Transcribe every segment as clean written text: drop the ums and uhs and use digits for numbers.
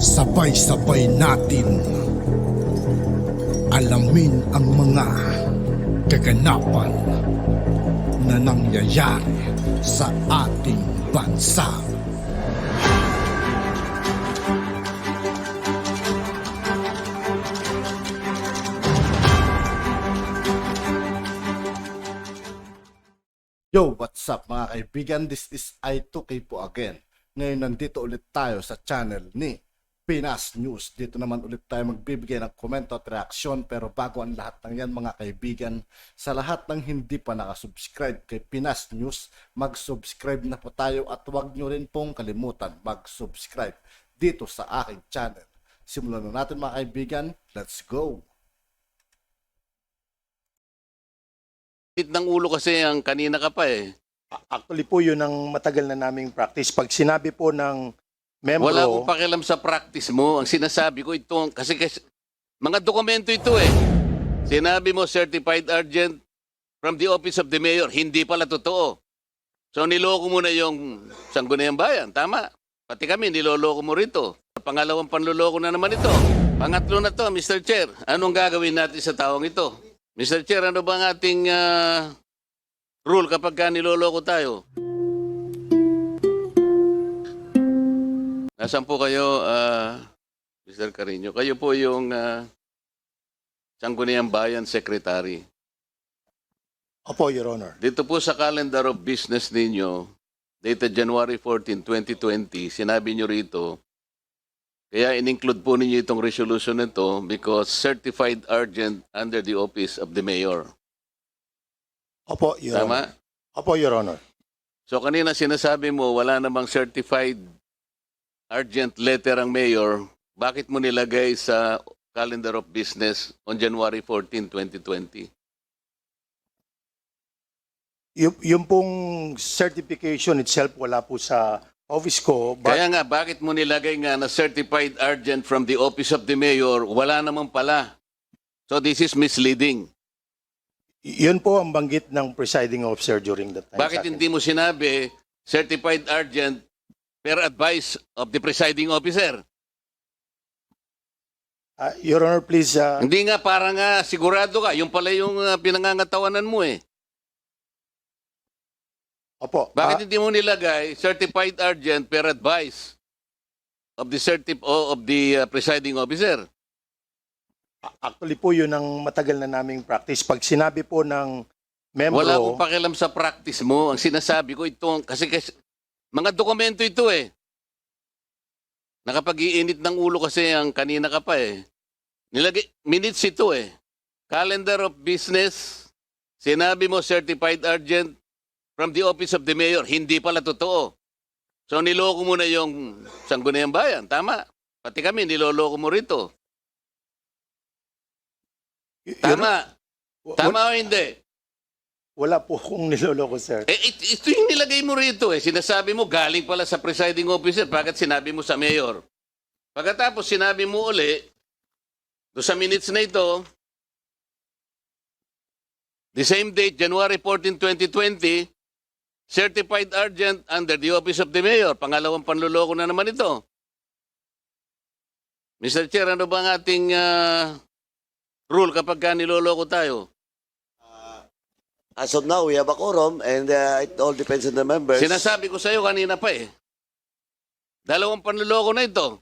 Sabay-sabay natin alamin ang mga kaganapan na nangyayari sa ating bansa. Yo, what's up mga kaibigan? This is I2K po again. Ngayon nandito ulit tayo sa channel ni Pinas News. Dito naman ulit tayo magbibigay ng komento at reaksyon. Pero bago ang lahat ng yan mga kaibigan, sa lahat ng hindi pa nakasubscribe kay Pinas News, mag-subscribe na po tayo at huwag nyo rin pong kalimutan mag-subscribe dito sa aking channel. Simulan na natin mga kaibigan. Let's go! Ng ulo kasi ang kanina ka pa eh. Actually po yun ang matagal na naming practice. Pag sinabi po ng membro... Wala akong pakialam sa practice mo. Ang sinasabi ko ito, kasi mga dokumento ito eh. Sinabi mo certified urgent from the office of the mayor. Hindi pala totoo. So niloko mo na yung Sangguniang Bayan. Tama. Pati kami, niloloko mo rito. Pangalawang panluloko na naman ito. Pangatlo na to, Mr. Chair. Anong gagawin natin sa taong ito? Mr. Chair, ano ba ang ating rule kapag niloloko tayo? Nasaan po kayo, Mr. Carino? Kayo po yung Sangguniang Bayan Secretary. Opo, Your Honor. Dito po sa calendar of business ninyo, dated January 14, 2020, sinabi nyo rito, kaya in-include po ninyo itong resolution nito because certified urgent under the office of the mayor. Opo, Your Tama? Honor. Opo, Your Honor. So kanina sinasabi mo wala namang certified urgent letter ang mayor. Bakit mo nilagay sa calendar of business on January 14, 2020? Yung pong certification itself wala po sa office ko. But Kaya nga, bakit mo nilagay nga na certified urgent from the office of the mayor? Wala naman pala. So this is misleading. yun po ang banggit ng presiding officer during that time. Bakit hindi mo sinabi certified urgent per advice of the presiding officer? Your Honor, please... Hindi nga, parang nga sigurado ka. Yung pala yung pinangangatawanan mo eh. opo. Bakit hindi mo nilagay certified urgent per advice of the presiding officer? Actually po yun ang matagal na naming practice. Pag sinabi po ng membro... Wala akong pakialam sa practice mo. Ang sinasabi ko ito, kasi mga dokumento ito eh. Nakapag-iinit ng ulo kasi ang kanina ka pa eh. Minutes ito eh. Calendar of business, sinabi mo certified urgent from the office of the mayor. Hindi pala totoo. So niloko mo na yung Sangguniang Bayan. Tama. Pati kami, niloloko mo rito. Tama. Tama o hindi? Wala po akong niloloko, sir. Ito yung nilagay mo rito eh. Sinasabi mo galing pala sa presiding officer. Bakit sinabi mo sa mayor? Pagkatapos sinabi mo uli, do sa minutes na ito, the same date, January 14, 2020, certified urgent under the office of the mayor. Pangalawang panluloko na naman ito. Mr. Chair, ano ba ang ating rule kapag niloloko tayo? As of now, we have a quorum and it all depends on the members. Sinasabi ko sa iyo kanina pa eh. Dalawang panluloko na ito.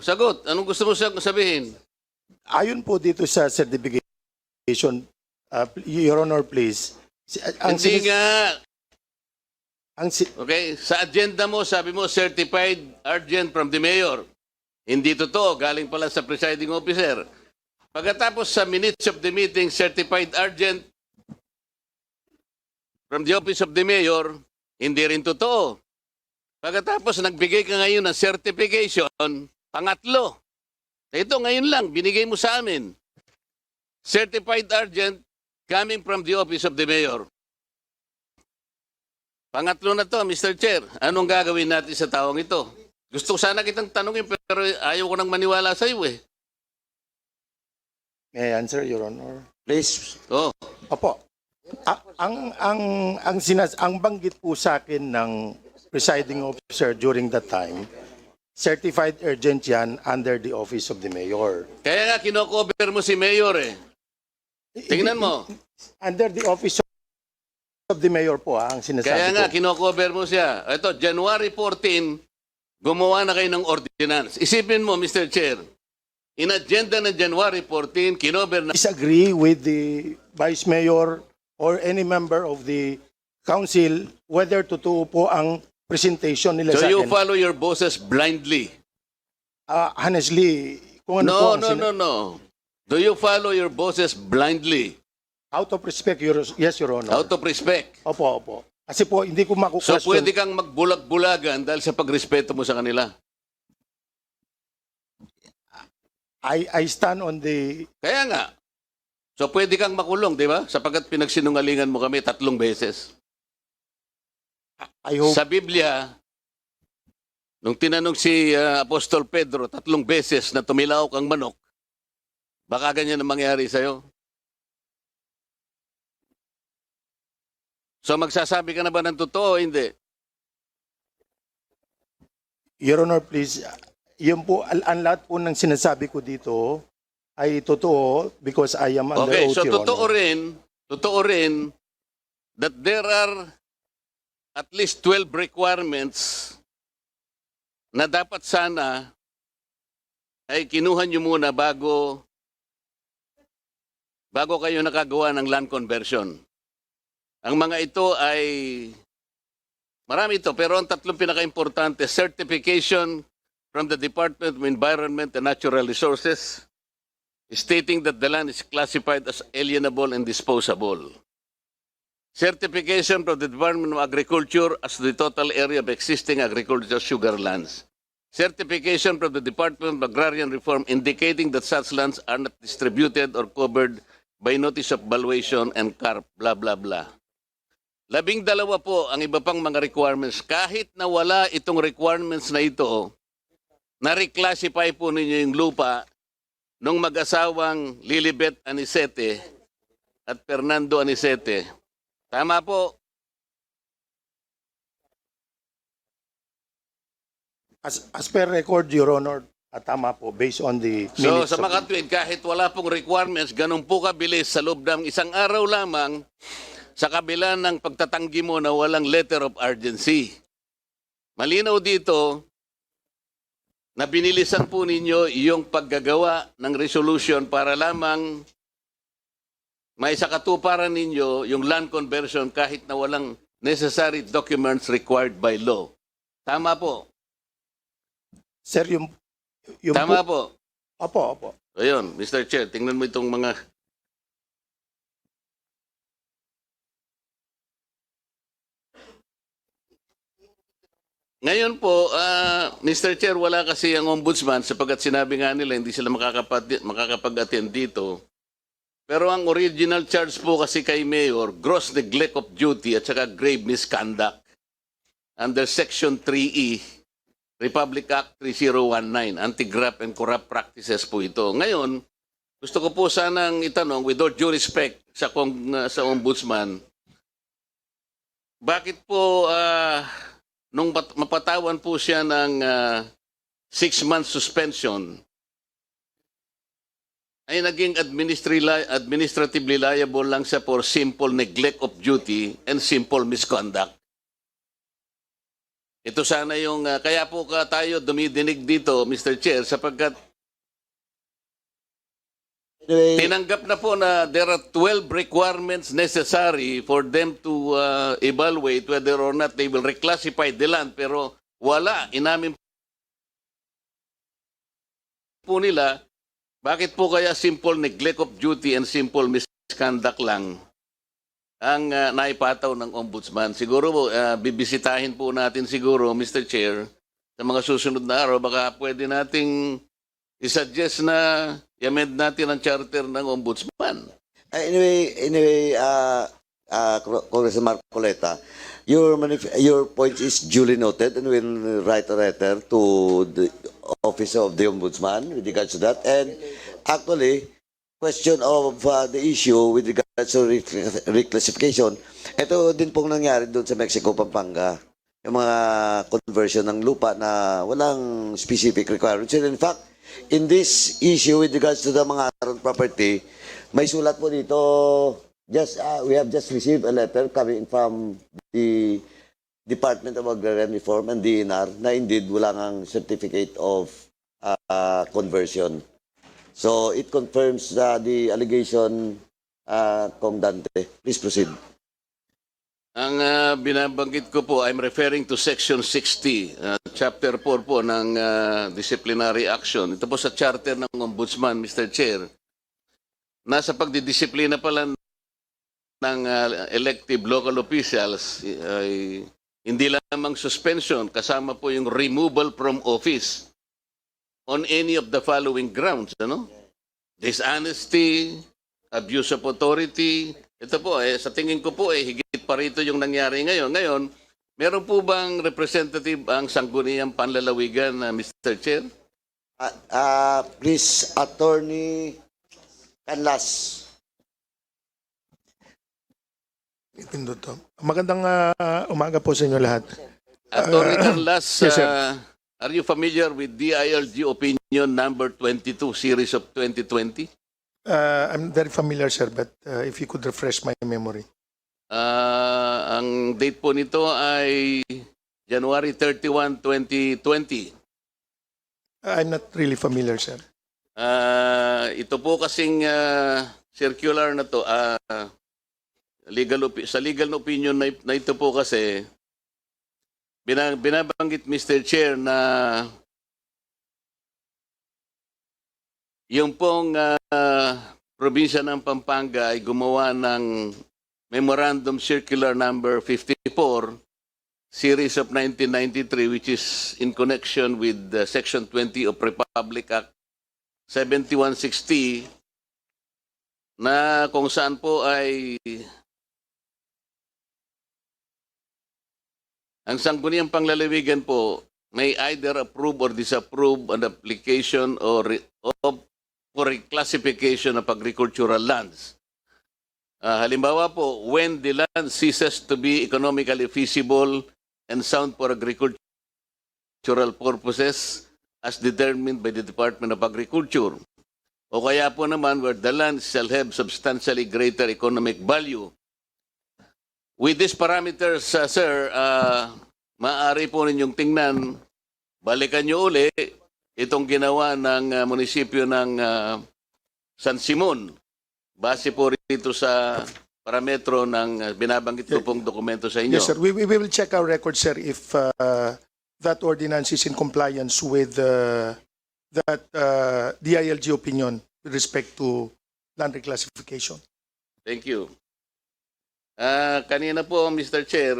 Sagot. Anong gusto mo sabihin? Ayon po dito sa certification, Your Honor, please. Hindi nga. Ang Okay, sa agenda mo, sabi mo, certified urgent from the mayor. Hindi totoo, galing pala sa presiding officer. Pagkatapos sa minutes of the meeting, certified urgent from the office of the mayor, hindi rin totoo. Pagkatapos nagbigay ka ngayon ng certification, pangatlo. Ito ngayon lang, binigay mo sa amin. Certified urgent coming from the office of the mayor. Pangatlo na to, Mr. Chair. Anong gagawin natin sa taong ito? Gusto ko sana kitang tanungin pero ayaw ko nang maniwala sa iyo eh. May I answer, Your Honor? Please. Oh. Opo. Ang banggit po sa akin ng presiding officer during that time, certified urgent yan under the office of the mayor. Kaya nga, kinocover mo si Mayor eh. Tingnan mo. Under the office of the mayor po ang sinasabi Kaya ko. nga, kinocover mo siya. Ito, January 14, gumawa na kayo ng ordinance. Isipin mo, Mr. Chair, in agenda ng January 14, kinover na. Disagree with the vice mayor or any member of the council whether totoo po ang presentation nila So sa you akin. follow your bosses blindly. Honestly, kung ano po No, ang no. Do you follow your bosses blindly? out of respect, yes, Your Honor. Out of respect. Opo. Kasi po, hindi ko So makukwestiyon. pwede kang magbulag-bulagan dahil sa pagrespeto mo sa kanila. I stand on the... Kaya nga. So pwede kang makulong, di ba? Sapagkat pinagsinungalingan mo kami 3 beses. I hope... Sa Biblia, nung tinanong si Apostol Pedro 3 beses na tumilaok ang manok, baka ganyan ang mangyari sa'yo. So magsasabi ka na ba ng totoo o hindi? Your Honor, please, yun po, ang lahat po ng sinasabi ko dito ay totoo because I am under Okay, oath, so Your totoo rin that there are at least 12 requirements na dapat sana ay kinuha nyo muna bago kayo nakagawa ng land conversion. Ang mga ito ay marami ito, pero ang 3 pinaka-importante, certification from the Department of Environment and Natural Resources stating that the land is classified as alienable and disposable. Certification from the Department of Agriculture as the total area of existing agricultural sugar lands. Certification from the Department of Agrarian Reform indicating that such lands are not distributed or covered by notice of valuation and CARP, blah, blah, blah. 12 po ang iba pang mga requirements. Kahit na wala itong requirements na ito, na-reclassify po ninyo yung lupa nung mag-asawang Lilibet Anicete at Fernando Anicete. Tama po. As per record, Your Honor, tama po, based on the So minutes sa of- mga tuwid, kahit wala pong requirements, ganun po kabilis sa loob ng isang araw lamang sa kabila ng pagtatanggi mo na walang letter of urgency. Malinaw dito na binilisan po ninyo yung paggagawa ng resolution para lamang may sakatuparan ninyo yung land conversion kahit na walang necessary documents required by law. Tama po. Sir, yung Tama po. Opo. Ayun, Mr. Chair, tingnan mo itong mga... Ngayon po, Mr. Chair, wala kasi ang ombudsman sapagkat sinabi nga nila hindi sila makakapag-attend dito. Pero ang original charge po kasi kay Mayor, gross neglect of duty at saka grave misconduct under Section 3E, Republic Act 3019, Anti-Graft and Corrupt Practices po ito. Ngayon, gusto ko po sanang itanong, with all due respect sa ombudsman, bakit po nung mapatawan po siya ng 6-month suspension, ay naging administratively liable lang siya for simple neglect of duty and simple misconduct. Ito sana yung, kaya po tayo dumidinig dito, Mr. Chair, sapagkat Anyway, tinanggap na po na there are 12 requirements necessary for them to evaluate whether or not they will reclassify the land, pero wala, inamin po nila. Bakit po kaya simple neglect of duty and simple misconduct lang ang naipataw ng ombudsman? Siguro bibisitahin po natin siguro, Mr. Chair, sa mga susunod na araw, baka pwede nating i-suggest na i-amend natin ang charter ng ombudsman. anyway, Congressman Marcoleta, your point is duly noted, and we'll write a letter to the Office of the Ombudsman with regards to that. And actually, question of the issue with regard reclassification. Ito din pong nangyari doon sa Mexico, Pampanga. Yung mga conversion ng lupa na walang specific requirements. And in fact, in this issue with regards to the mga aron property, may sulat po dito, we have just received a letter coming from the Department of Agrarian Reform and DNR na indeed wala ngang certificate of conversion. So it confirms the allegation, Kong Dante. Please proceed. Ang binabanggit ko po, I'm referring to Section 60, Chapter 4 po ng Disciplinary Action. Ito po sa charter ng Ombudsman, Mr. Chair. Nasa pagdidisiplina pala ng elective local officials, hindi lamang suspension, kasama po yung removal from office on any of the following grounds. Ano? Dishonesty, abuse of authority. Ito po, sa tingin ko po, higit pa rito yung nangyari ngayon. Ngayon, meron po bang representative ang Sangguniang Panlalawigan, Mr. Chair? Please, Attorney Canlas. Ipindot to. Magandang umaga po sa inyo lahat. Attorney Carlas, yes, sir. are you familiar with DILG Opinion number 22, series of 2020? I'm very familiar, sir, but if you could refresh my memory. Ang date po nito ay January 31, 2020. I'm not really familiar, sir. Ito po kasing circular na to, sa legal na opinion na ito po kasi, binabanggit, Mr. Chair, na yung pong probinsya ng Pampanga ay gumawa ng Memorandum Circular number 54, series of 1993, which is in connection with Section 20 of Republic Act 7160, na kung saan po ay ang Sangguniang Panglalawigan po may either approve or disapprove an application or for reclassification of agricultural lands. Halimbawa po, when the land ceases to be economically feasible and sound for agricultural purposes as determined by the Department of Agriculture. O kaya po naman where the land shall have substantially greater economic value. With these parameters, sir, maaari po ninyong tingnan, balikan nyo uli itong ginawa ng munisipyo ng San Simon. Base po rito sa parametro ng binabanggit ko pong dokumento sa inyo. Yes, sir. We will check our record, sir, if that ordinance is in compliance with that DILG opinion with respect to land reclassification. Thank you. Kanina po, Mr. Chair,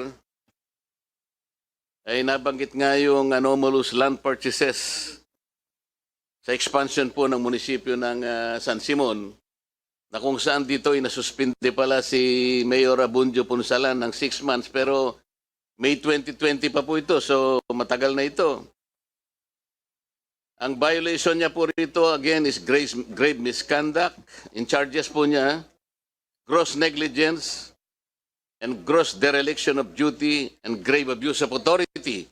ay nabanggit nga yung anomalous land purchases sa expansion po ng munisipyo ng San Simon, na kung saan dito ay nasuspinde pala si Mayor Abundio Punsalan ng 6 months, pero May 2020 pa po ito, so matagal na ito. Ang violation niya po rito, again, is grave misconduct. In charges po niya, gross negligence, and gross dereliction of duty, and grave abuse of authority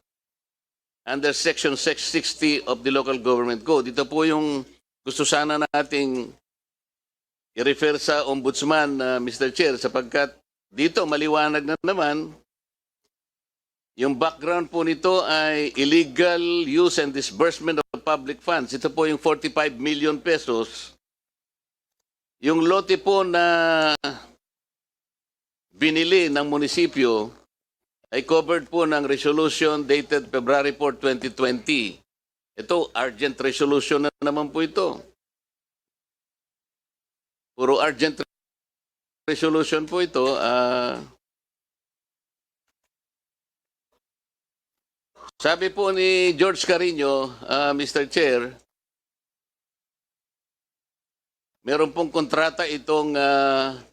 under Section 660 of the Local Government Code. Ito po yung gusto sana nating i-refer sa Ombudsman, Mr. Chair, sapagkat dito maliwanag na naman, yung background po nito ay illegal use and disbursement of public funds. Ito po yung 45 million pesos. Yung lote po na binili ng munisipyo ay covered po ng resolution dated February 4, 2020. Ito, urgent resolution na naman po ito. Puro urgent resolution po ito. Sabi po ni George Carino, Mr. Chair, meron pong kontrata itong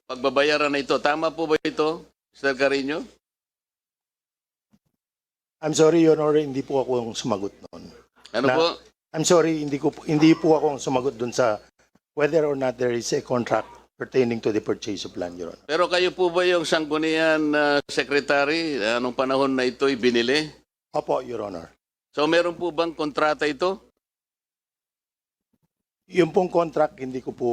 pagbabayaran na ito. Tama po ba ito, Mr. Carino? I'm sorry, Your Honor, hindi po ako ang sumagot noon. Ano po? I'm sorry, hindi po ako ang sumagot dun sa whether or not there is a contract pertaining to the purchase of land, Your Honor. Pero kayo po ba yung sanggunian secretary nung panahon na ito'y binili? Opo, Your Honor. So meron po bang kontrata ito? Yung pong contract, hindi ko po,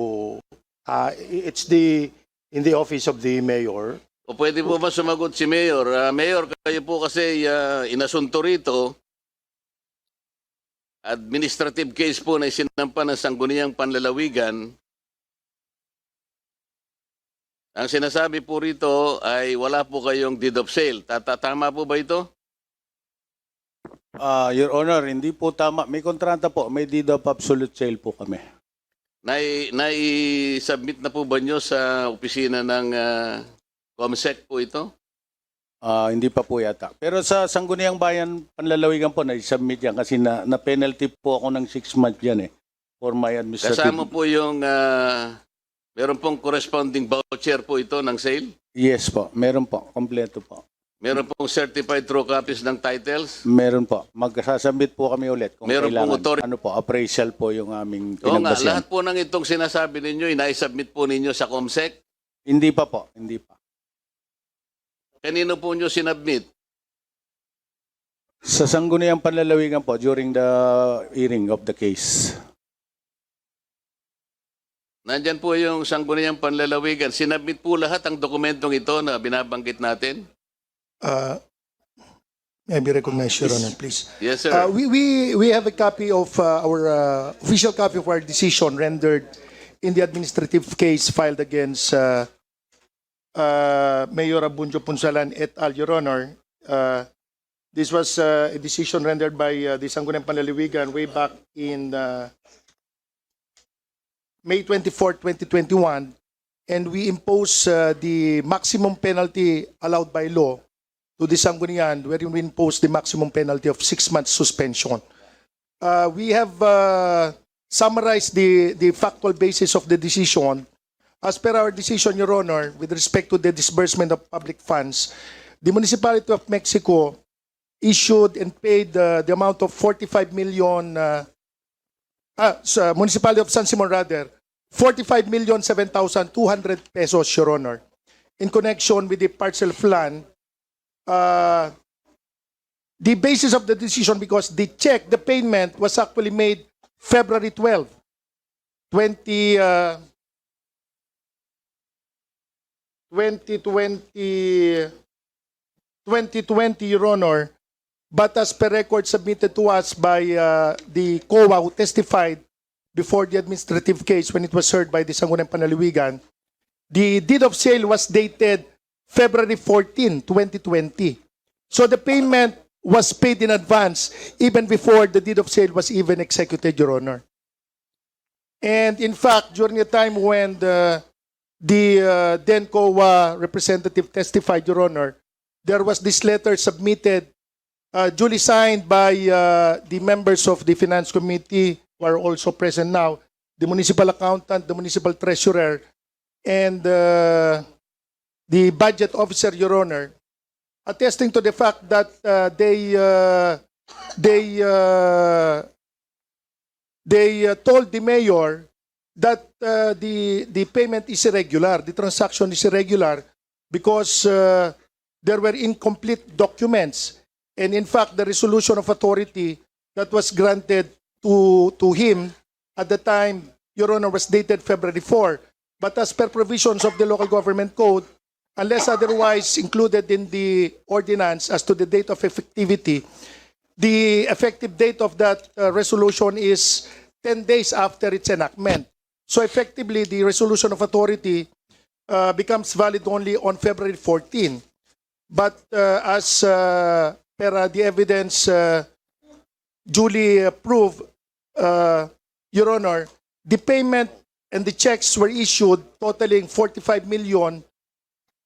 it's in the office of the mayor. O pwede po ba sumagot si Mayor? Mayor, kayo po kasi inasunto rito. Administrative case po na isinampa ng sangguniang panlalawigan. Ang sinasabi po rito ay wala po kayong deed of sale. Tama po ba ito? Your Honor, hindi po tama. May kontrata po, may deed of absolute sale po kami. Nai-submit na po ba nyo sa opisina ng COMSEC po ito? Hindi pa po yata. Pero sa Sangguniang Bayan Panlalawigan po, na-submit yan kasi na-penalty po ako ng 6 months yan for my administrative. Kasama po yung, meron pong corresponding voucher po ito ng sale? Yes po, meron po. Kompleto po. Meron pong certified true copies ng titles? Meron po. Magsasubmit po kami ulit kung Meron pong kailangan. authority. Ano po, appraisal po yung aming Oo nga, pinagbasihan. lahat po ng itong sinasabi ninyo, inai-submit po ninyo sa COMSEC? Hindi pa po, hindi pa. Kanino po nyo sinubmit? Sa Sangguniang Panlalawigan po, during the hearing of the case. Nandyan po yung sangguniang panlalawigan. Sinubmit po lahat ang dokumentong ito na binabanggit natin? May I be recognized, Your Honor, please. Yes, sir. We have a copy of our official copy of our decision rendered in the administrative case filed against Mayor Abunjo Punsalan et al. Your Honor. This was a decision rendered by the Sangguniang Panlalawigan way back in May 24, 2021, and we impose the maximum penalty allowed by law to the Sangguniang, wherein we impose the maximum penalty of 6 months suspension. We have summarized the factual basis of the decision. As per our decision, Your Honor, with respect to the disbursement of public funds, the Municipality of Mexico issued and paid the amount of 45 million, Municipality of San Simon rather, 45,007,200 pesos, Your Honor, in connection with the parcel plan. The basis of the decision, because the check, the payment was actually made February 12, 2020, Your Honor. But as per record submitted to us by the COA who testified before the administrative case when it was heard by the Sangguniang Panlalawigan, the deed of sale was dated February 14, 2020. So the payment was paid in advance even before the deed of sale was even executed, Your Honor. And in fact, during the time when the then COA representative testified, Your Honor, there was this letter submitted, duly signed by the members of the Finance Committee who are also present now, the municipal accountant, the municipal treasurer, and the budget officer, Your Honor, attesting to the fact that they told the mayor that the payment is irregular, the transaction is irregular because there were incomplete documents. And in fact, the resolution of authority that was granted to him at the time, Your Honor, was dated February 4. But as per provisions of the Local Government Code, unless otherwise included in the ordinance as to the date of effectivity, the effective date of that resolution is 10 days after its enactment. So effectively, the resolution of authority becomes valid only on February 14. But as per the evidence duly proved, Your Honor, the payment and the checks were issued totaling 45 million.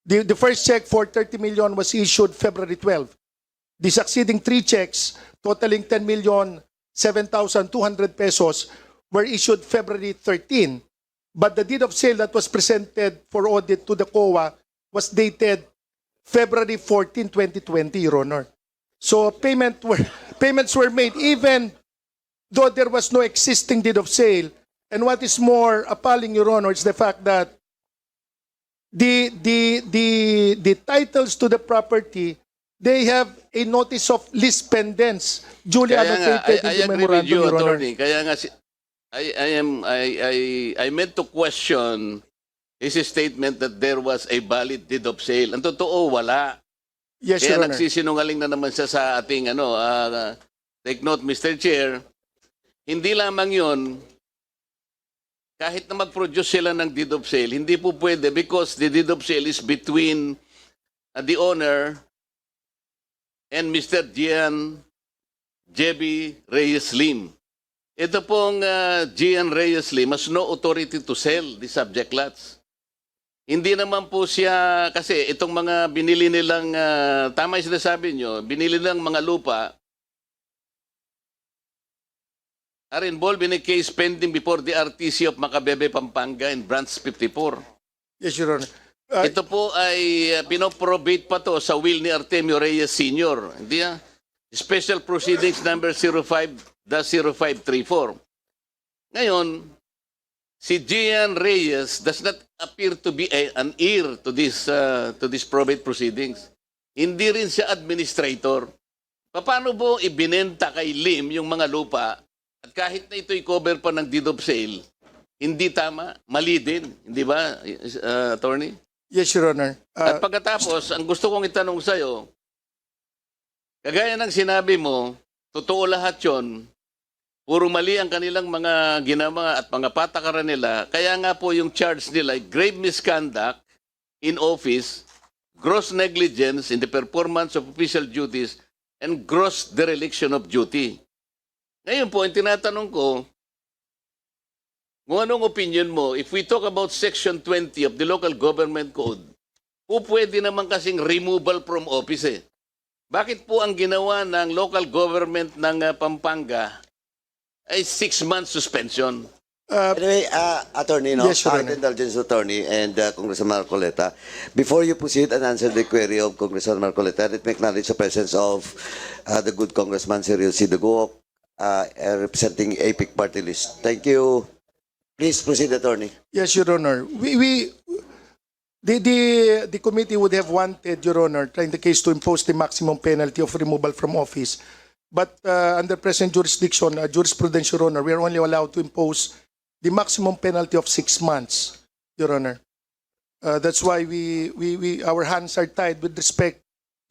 The first check for 30 million was issued February 12. The succeeding 3 checks totaling 10,007,200 pesos were issued February 13. But the deed of sale that was presented for audit to the COA was dated February 14, 2020, Your Honor. So payments were made even though there was no existing deed of sale. And what is more appalling, Your Honor, is the fact that the titles to the property, they have a notice of lease pendants duly Kaya nga, annotated in I the agree with memorandum, you, Your Honor. attorney. Kaya nga, I meant to question his statement that there was a valid deed of sale. Ang totoo, wala. Yes, Kaya Your Honor. nagsisinungaling na naman siya sa ating take note, Mr. Chair. Hindi lamang yon, kahit na mag-produce sila ng deed of sale, hindi po pwede because the deed of sale is between the owner and Mr. Gian Jebi Reyes Lim. Ito pong Gian Reyes Lim has no authority to sell the subject lots. Hindi naman po siya, kasi itong mga binili nilang, tama yung sinasabi nyo, binili nilang mga lupa are involved in a case pending before the RTC of Macabebe, Pampanga in Branch 54. Yes, Your Honor. Ito po ay pinoprobate pa to sa will ni Artemio Reyes Sr. Hindi Special Proceedings number 05-0534. Ngayon, si Gian Reyes does not appear to be an heir to this probate proceedings. Hindi rin siya administrator. Paano po ibinenta kay Lim yung mga lupa at kahit na ito'y cover pa ng deed of sale, hindi tama, mali din, hindi ba, attorney? Yes, Your Honor. At pagkatapos, ang gusto kong itanong sa'yo, kagaya ng sinabi mo, totoo lahat yon, puro mali ang kanilang mga ginawa at mga patakaran nila, kaya nga po yung charge nila ay grave misconduct in office, gross negligence in the performance of official duties, and gross dereliction of duty. Ngayon po, ang tinatanong ko, kung anong opinion mo, if we talk about Section 20 of the Local Government Code, po pwede naman kasing removal from office eh. Bakit po ang ginawa ng local government ng Pampanga ay 6 months suspension? Anyway, Attorney, no? Yes, Your Honor. Indulgence Attorney and Congressman Marcoleta, before you proceed and answer the query of Congressman Marcoleta, let me acknowledge the presence of the good Congressman Cyril Sidugo, representing APIC Party List. Thank you. Please proceed, Attorney. Yes, Your Honor. The committee would have wanted, Your Honor, trying the case to impose the maximum penalty of removal from office. But under present jurisdiction, jurisprudence, Your Honor, we are only allowed to impose the maximum penalty of 6 months, Your Honor. That's why our hands are tied with respect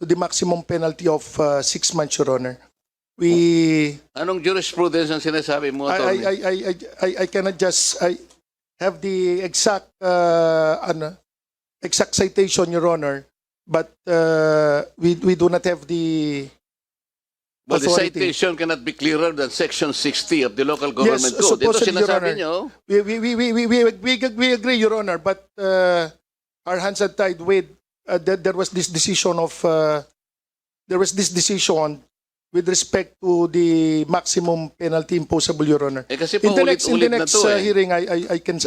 to the maximum penalty of 6 months, Your Honor. Anong jurisprudence ang sinasabi mo, attorney? I cannot just have the exact exact citation, Your Honor, but we do not have the Well, the authority. citation cannot be clearer than Section 60 of the Local Government Yes, Code. Ito supposedly, Your sinasabi Honor. nyo, We agree, Your Honor, but our hands are tied with there was this decision with respect to the maximum penalty imposable, Your Honor. kasi po In the next ulit-ulit na to eh. hearing, I can.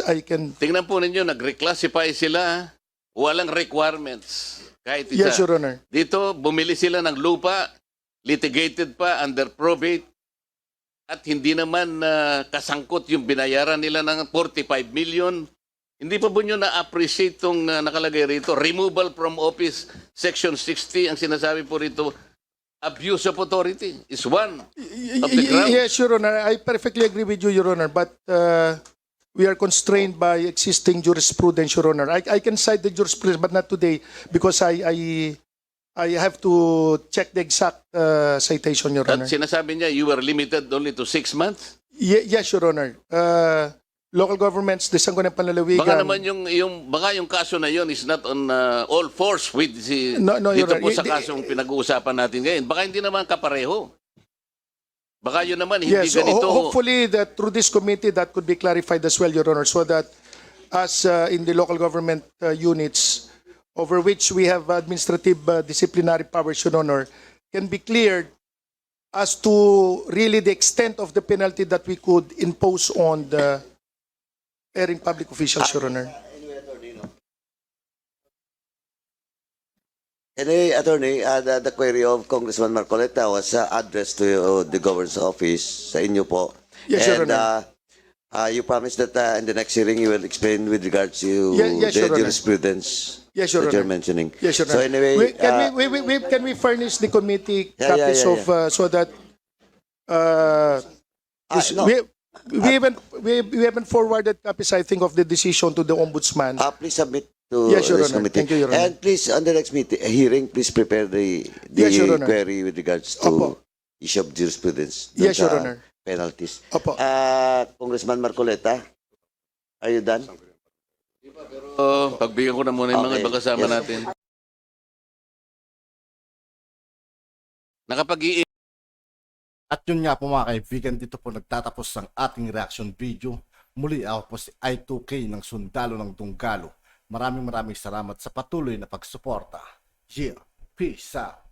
Tingnan po ninyo, nag-reclassify sila, walang requirements. Kahit isa. Yes, Your Honor. Dito, bumili sila ng lupa, litigated pa under probate, at hindi naman kasangkot yung binayaran nila ng 45 million. Hindi pa po nyo na-appreciate itong nakalagay rito. Removal from office, Section 60, ang sinasabi po rito, abuse of authority is one of the grounds. Yes, Your Honor. I perfectly agree with you, Your Honor. But we are constrained by existing jurisprudence, Your Honor. I can cite the jurisprudence, but not today because I have to check the exact citation, Your Honor. At sinasabi niya, you were limited only to 6 months? Yes, Your Honor. Local governments, the Sangguniang Panlalawigan. Baka naman yung kaso na yun is not on all force with No, Your dito Honor. po sa kasong pinag-uusapan natin ngayon. Baka hindi naman kapareho. Baka yun naman hindi Yes, ganito. hopefully that through this committee that could be clarified as well, Your Honor, so that as in the local government units over which we have administrative disciplinary powers, Your Honor, can be cleared as to really the extent of the penalty that we could impose on the erring public officials, Your Honor. Anyway, Attorney, the query of Congressman Marcoleta was addressed to the governor's office sa inyo po. Yes, Your And Honor. You promised that in the next hearing you will explain with regards to Yes, the Your Honor. jurisprudence Yes, Your that you're Honor. mentioning. Yes, Your So Honor. anyway, Can we furnish the committee Yeah, yeah, copies yeah, of so that no. we haven't forwarded copies, I think, of the decision to the ombudsman. please submit to Yes, Your this Honor. committee. Thank you, Your Honor. And please, on the next hearing, please prepare the Yes, Your Honor. query with regards to Opo. issue of jurisprudence. dun Yes, Your sa Honor. Penalties. Opo. Congressman Marcoleta, are you done? Pagbigyan ko na muna yung mga Okay. ibang kasama Yes. natin. Nakapag-i At yun nga po mga kaibigan, dito po nagtatapos ang ating reaction video. Muli ako po si I2K ng Sundalo ng Dunggalo. Maraming salamat sa patuloy na pagsuporta. Yeah, peace out.